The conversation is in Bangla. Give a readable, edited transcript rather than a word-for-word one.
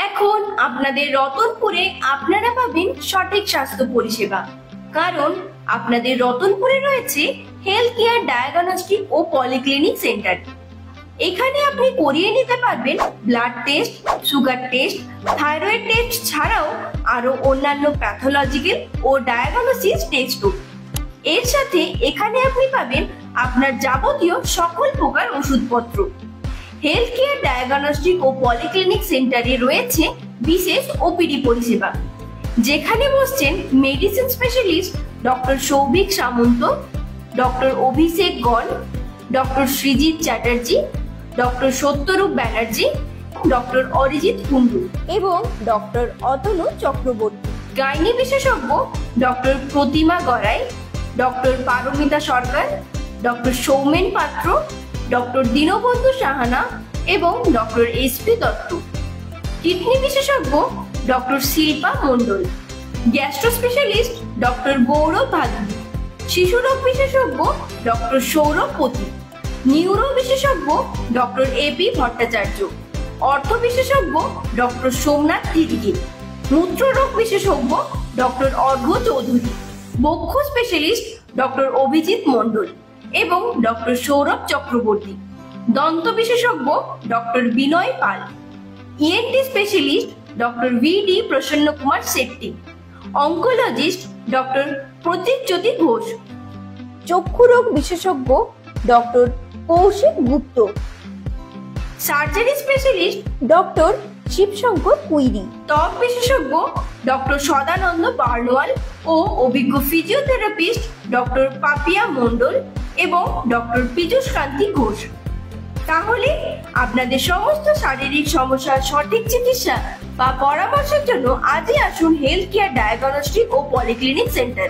এখন আপনাদের রতনপুরে আপনারা পাবেন সঠিক স্বাস্থ্য পরিষেবা, কারণ আপনাদের রতনপুরে রয়েছে হেলথ কেয়ার ডায়াগনস্টিক ও পলিক্লিনিক সেন্টার। এখানে আপনি করিয়ে নিতে পারবেন blood test, sugar test, thyroid test ছাড়াও আরো অন্যান্য প্যাথোলজিক্যাল ও ডায়াগনোসিস টেস্টও। এর সাথে এখানে আপনি পাবেন আপনার যাবতীয় সকল প্রকার ওষুধপত্র। হেলথ কেয়ার ডায়াগনস্টিক ও পলিক্লিনিক সেন্টারে রয়েছে বিশেষ ওপিডি পরিষেবা, যেখানে বসছেন মেডিসিন স্পেশালিস্ট ডক্টর সৌভিক সামন্ত, ডক্টর অভিষেক গণ, ডক্টর সৃজিত চ্যাটার্জি, ডক্টর সত্যরূপ ব্যানার্জি, ডক্টর অরিজিৎ কুন্ডু এবং ডক্টর অতনু চক্রবর্তী। গাইনি বিশেষজ্ঞ ডক্টর প্রতিমা গড়াই, ডক্টর পারমিতা সরকার, ডক্টর সৌমেন পাত্র, ডক্টর দীনবন্ধু সাহানা এবং ডক্টর এসপি দত্ত। কিডনি বিশেষজ্ঞ ডক্টর শিল্পা মণ্ডল, গ্যাস্ট্রো স্পেশালিস্ট ডক্টর গৌরব ভাদুরী, শিশুরোগ বিশেষজ্ঞ ডক্টর সৌরভ পতি, নিউরো বিশেষজ্ঞ ডক্টর এপি ভট্টাচার্য, অর্থ বিশেষজ্ঞ ডক্টর সোমনাথ তিরিগি, মূত্ররোগ বিশেষজ্ঞ ডক্টর অর্ঘ্য চৌধুরী, বক্ষ স্পেশালিস্ট ডক্টর অভিজিৎ মণ্ডল এবং ডক্টর সৌরভ চক্রবর্তী, দন্ত বিশেষজ্ঞ doctor Binoy Pal, ENT specialist doctor V D Prasanna Kumar Shetty, oncologist doctor Pratikjyoti Ghosh, চক্ষুরোগ বিশেষজ্ঞ doctor Kaushik Gupta, surgery specialist doctor Shivshankar Kuiri, ত্বক বিশেষজ্ঞ ডক্টর সদানন্দ বার্নওয়াল ও অভিজ্ঞ ফিজিওথেরাপিস্ট ডক্টর পাপিয়া মণ্ডল এবং ডক্টর পীযূষ কান্তি ঘোষ। তাহলে আপনাদের সমস্ত শারীরিক সমস্যার সঠিক চিকিৎসা বা পরামর্শের জন্য আজই আসুন হেলথ কেয়ার ডায়াগনস্টিক ও পলিক্লিনিক সেন্টার।